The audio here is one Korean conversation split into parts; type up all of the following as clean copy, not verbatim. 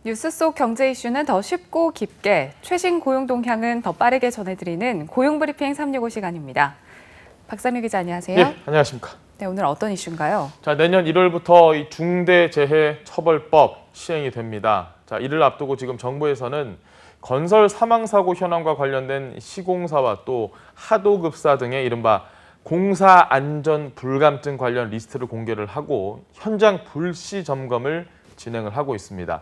뉴스 속 경제 이슈는 더 쉽고 깊게, 최신 고용 동향은 더 빠르게 전해드리는 고용브리핑 365 시간입니다. 박상규 기자 안녕하세요. 예, 안녕하십니까. 네, 오늘 어떤 이슈인가요? 자, 내년 1월부터 이 중대재해처벌법 시행이 됩니다. 자, 이를 앞두고 지금 정부에서는 건설 사망사고 현황과 관련된 시공사와 또 하도급사 등의 이른바 공사 안전 불감증 관련 리스트를 공개를 하고 현장 불시 점검을 진행을 하고 있습니다.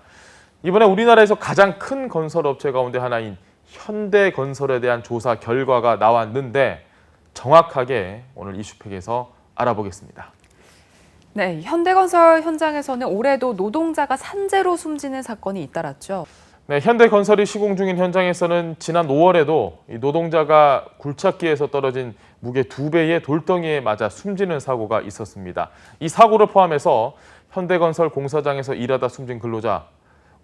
이번에 우리나라에서 가장 큰 건설업체 가운데 하나인 현대건설에 대한 조사 결과가 나왔는데 정확하게 오늘 이슈팩에서 알아보겠습니다. 네, 현대건설 현장에서는 올해도 노동자가 산재로 숨지는 사건이 잇따랐죠. 네, 현대건설이 시공 중인 현장에서는 지난 5월에도 이 노동자가 굴착기에서 떨어진 무게 2배의 돌덩이에 맞아 숨지는 사고가 있었습니다. 이 사고를 포함해서 현대건설 공사장에서 일하다 숨진 근로자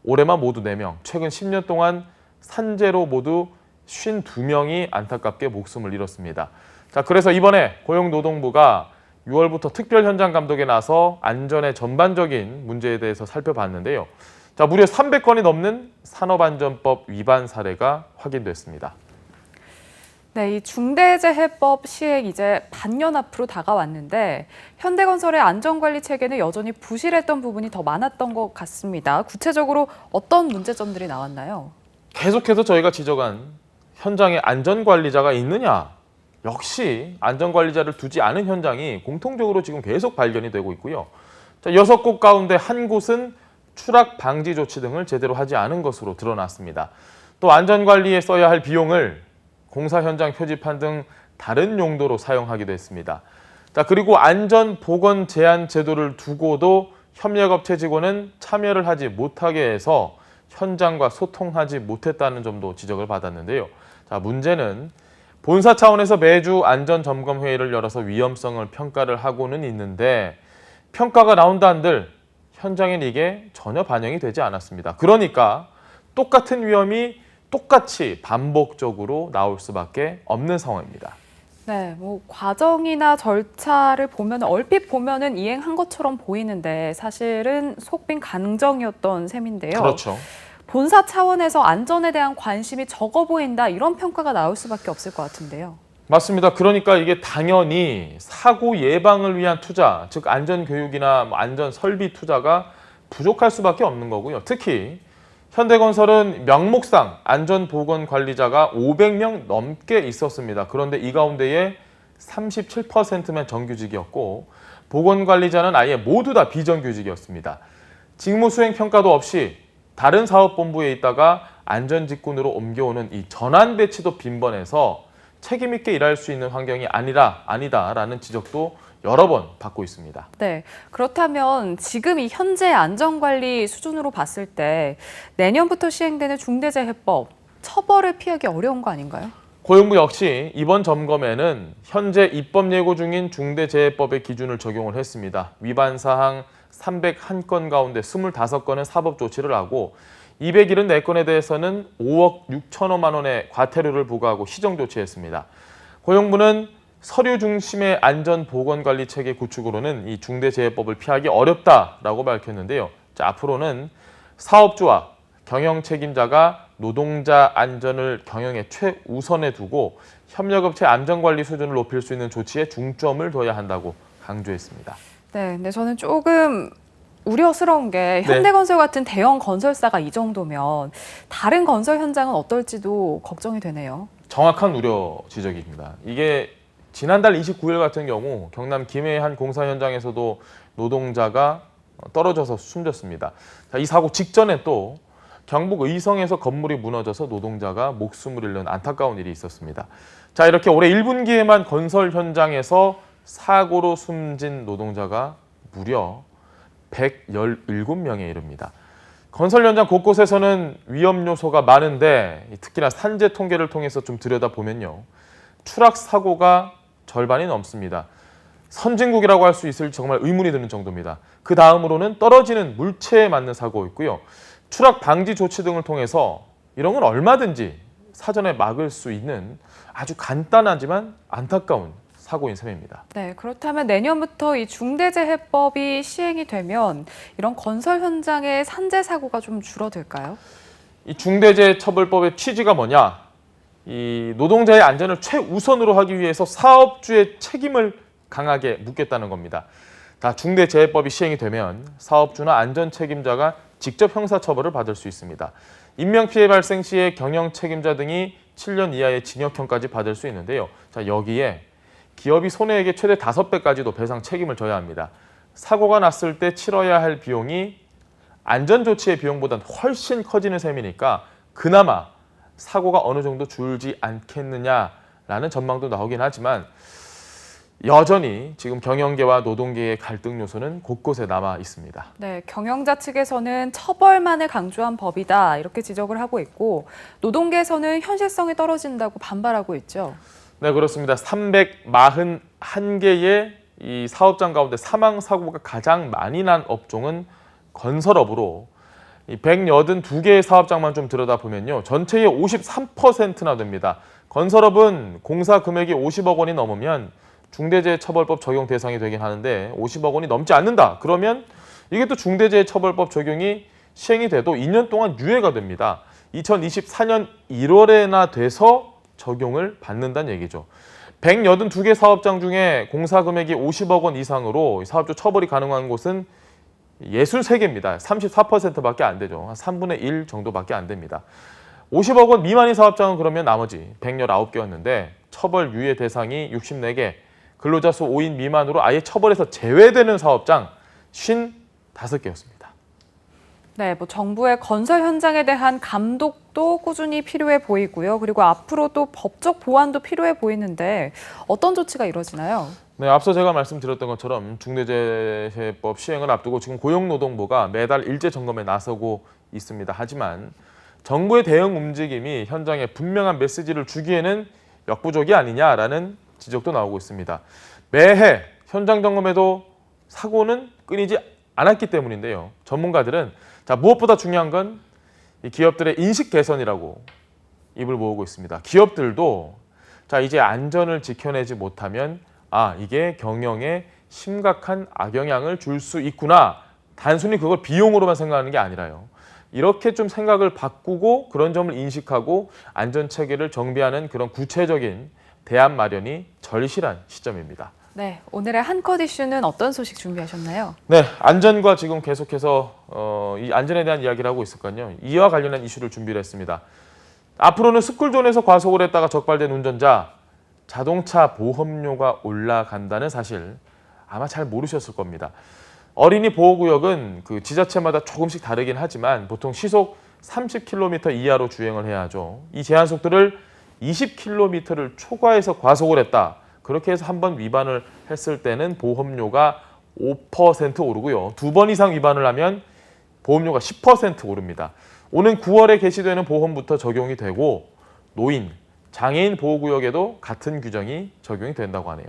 올해만 모두 4명, 최근 10년 동안 산재로 모두 52명이 안타깝게 목숨을 잃었습니다. 자, 그래서 이번에 고용노동부가 6월부터 특별 현장 감독에 나서 안전의 전반적인 문제에 대해서 살펴봤는데요. 자, 무려 300건이 넘는 산업안전법 위반 사례가 확인됐습니다. 네, 이 중대재해법 시행 이제 반년 앞으로 다가왔는데 현대건설의 안전관리 체계는 여전히 부실했던 부분이 더 많았던 것 같습니다. 구체적으로 어떤 문제점들이 나왔나요? 계속해서 저희가 지적한 현장에 안전관리자가 있느냐? 역시 안전관리자를 두지 않은 현장이 공통적으로 지금 계속 발견이 되고 있고요. 자, 6곳 가운데 한 곳은 추락 방지 조치 등을 제대로 하지 않은 것으로 드러났습니다. 또 안전관리에 써야 할 비용을 공사 현장 표지판 등 다른 용도로 사용하기도 했습니다. 자, 그리고 안전보건 제한 제도를 두고도 협력업체 직원은 참여를 하지 못하게 해서 현장과 소통하지 못했다는 점도 지적을 받았는데요. 자, 문제는 본사 차원에서 매주 안전점검회의를 열어서 위험성을 평가를 하고는 있는데 평가가 나온다 한들 현장엔 이게 전혀 반영이 되지 않았습니다. 그러니까 똑같은 위험이 똑같이 반복적으로 나올 수밖에 없는 상황입니다. 네, 과정이나 절차를 보면 얼핏 보면은 이행한 것처럼 보이는데 사실은 속빈 강정이었던 셈인데요. 그렇죠. 본사 차원에서 안전에 대한 관심이 적어 보인다 이런 평가가 나올 수밖에 없을 것 같은데요. 맞습니다. 그러니까 이게 당연히 사고 예방을 위한 투자, 즉 안전교육이나 안전 설비 투자가 부족할 수밖에 없는 거고요. 특히 현대건설은 명목상 안전보건관리자가 500명 넘게 있었습니다. 그런데 이 가운데에 37%만 정규직이었고 보건관리자는 아예 모두 다 비정규직이었습니다. 직무수행평가도 없이 다른 사업본부에 있다가 안전직군으로 옮겨오는 이 전환 배치도 빈번해서 책임 있게 일할 수 있는 환경이 아니다라는 지적도 여러 번 받고 있습니다. 네, 그렇다면 지금 이 현재 안전관리 수준으로 봤을 때 내년부터 시행되는 중대재해법 처벌을 피하기 어려운 거 아닌가요? 고용부 역시 이번 점검에는 현재 입법 예고 중인 중대재해법의 기준을 적용을 했습니다. 위반 사항 301건 가운데 25건은 사법 조치를 하고 274건에 대해서는 5억 6천여만 원의 과태료를 부과하고 시정 조치했습니다. 고용부는 서류 중심의 안전보건관리 체계 구축으로는 이 중대재해법을 피하기 어렵다라고 밝혔는데요. 자, 앞으로는 사업주와 경영 책임자가 노동자 안전을 경영의 최우선에 두고 협력업체 안전관리 수준을 높일 수 있는 조치에 중점을 둬야 한다고 강조했습니다. 네, 근데 저는 조금 우려스러운 게 현대건설 같은 대형 건설사가 이 정도면 다른 건설 현장은 어떨지도 걱정이 되네요. 정확한 우려 지적입니다. 이게 지난달 29일 같은 경우 경남 김해의 한 공사 현장에서도 노동자가 떨어져서 숨졌습니다. 자, 이 사고 직전에 또 경북 의성에서 건물이 무너져서 노동자가 목숨을 잃는 안타까운 일이 있었습니다. 자, 이렇게 올해 1분기에만 건설 현장에서 사고로 숨진 노동자가 무려 117명에 이릅니다. 건설 현장 곳곳에서는 위험 요소가 많은데 특히나 산재 통계를 통해서 좀 들여다보면요. 추락 사고가 절반이 넘습니다. 선진국이라고 할 수 있을지 정말 의문이 드는 정도입니다. 그 다음으로는 떨어지는 물체에 맞는 사고 있고요. 추락 방지 조치 등을 통해서 이런 건 얼마든지 사전에 막을 수 있는 아주 간단하지만 안타까운 사고인 셈입니다. 네, 그렇다면 내년부터 이 중대재해법이 시행이 되면 이런 건설 현장의 산재 사고가 좀 줄어들까요? 이 중대재해처벌법의 취지가 뭐냐? 이 노동자의 안전을 최우선으로 하기 위해서 사업주의 책임을 강하게 묻겠다는 겁니다. 다 중대재해법이 시행이 되면 사업주나 안전 책임자가 직접 형사처벌을 받을 수 있습니다. 인명피해 발생 시에 경영 책임자 등이 7년 이하의 징역형까지 받을 수 있는데요. 자, 여기에 기업이 손해액의 최대 5배까지도 배상 책임을 져야 합니다. 사고가 났을 때 치러야 할 비용이 안전조치의 비용보다는 훨씬 커지는 셈이니까 그나마 사고가 어느 정도 줄지 않겠느냐라는 전망도 나오긴 하지만 여전히 지금 경영계와 노동계의 갈등 요소는 곳곳에 남아 있습니다. 네, 경영자 측에서는 처벌만을 강조한 법이다 이렇게 지적을 하고 있고 노동계에서는 현실성이 떨어진다고 반발하고 있죠. 네, 그렇습니다. 341개의 이 사업장 가운데 사망 사고가 가장 많이 난 업종은 건설업으로 이 182개의 사업장만 좀 들여다보면요. 전체의 53%나 됩니다. 건설업은 공사 금액이 50억 원이 넘으면 중대재해처벌법 적용 대상이 되긴 하는데 50억 원이 넘지 않는다. 그러면 이게 또 중대재해처벌법 적용이 시행이 돼도 2년 동안 유예가 됩니다. 2024년 1월에나 돼서 적용을 받는다는 얘기죠. 182개 사업장 중에 공사 금액이 50억 원 이상으로 사업주 처벌이 가능한 곳은 63개입니다. 34%밖에 안 되죠. 한 3분의 1 정도밖에 안 됩니다. 50억 원 미만의 사업장은 그러면 나머지 119개였는데 처벌 유예 대상이 64개, 근로자 수 5인 미만으로 아예 처벌에서 제외되는 사업장 55개였습니다. 네, 뭐 정부의 건설 현장에 대한 감독도 꾸준히 필요해 보이고요. 그리고 앞으로도 법적 보완도 필요해 보이는데 어떤 조치가 이루어지나요? 네, 앞서 제가 말씀드렸던 것처럼 중대재해법 시행을 앞두고 지금 고용노동부가 매달 일제 점검에 나서고 있습니다. 하지만 정부의 대응 움직임이 현장에 분명한 메시지를 주기에는 역부족이 아니냐라는 지적도 나오고 있습니다. 매해 현장 점검에도 사고는 끊이지 않았기 때문인데요. 전문가들은 무엇보다 중요한 건 이 기업들의 인식 개선이라고 입을 모으고 있습니다. 기업들도 이제 안전을 지켜내지 못하면 이게 경영에 심각한 악영향을 줄 수 있구나. 단순히 그걸 비용으로만 생각하는 게 아니라요. 이렇게 좀 생각을 바꾸고 그런 점을 인식하고 안전체계를 정비하는 그런 구체적인 대안 마련이 절실한 시점입니다. 네, 오늘의 한컷 이슈는 어떤 소식 준비하셨나요? 네, 안전과 지금 계속해서 이 안전에 대한 이야기를 하고 있을까요? 이와 관련한 이슈를 준비를 했습니다. 앞으로는 스쿨존에서 과속을 했다가 적발된 운전자 자동차 보험료가 올라간다는 사실 아마 잘 모르셨을 겁니다. 어린이 보호구역은 그 지자체마다 조금씩 다르긴 하지만 보통 시속 30km 이하로 주행을 해야 하죠. 이 제한 속도를 20km를 초과해서 과속을 했다. 그렇게 해서 한 번 위반을 했을 때는 보험료가 5% 오르고요. 2번 이상 위반을 하면 보험료가 10% 오릅니다. 오는 9월에 개시되는 보험부터 적용이 되고 노인, 장애인 보호구역에도 같은 규정이 적용이 된다고 하네요.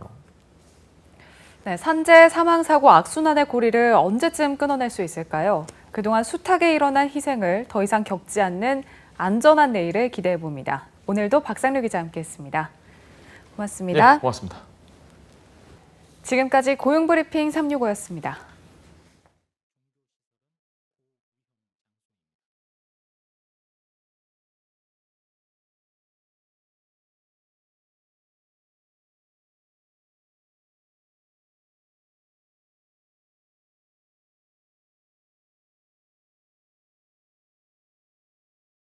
네, 산재, 사망사고, 악순환의 고리를 언제쯤 끊어낼 수 있을까요? 그동안 숱하게 일어난 희생을 더 이상 겪지 않는 안전한 내일을 기대해 봅니다. 오늘도 박상료 기자 함께했습니다. 고맙습니다. 네, 고맙습니다. 지금까지 고용브리핑 365였습니다.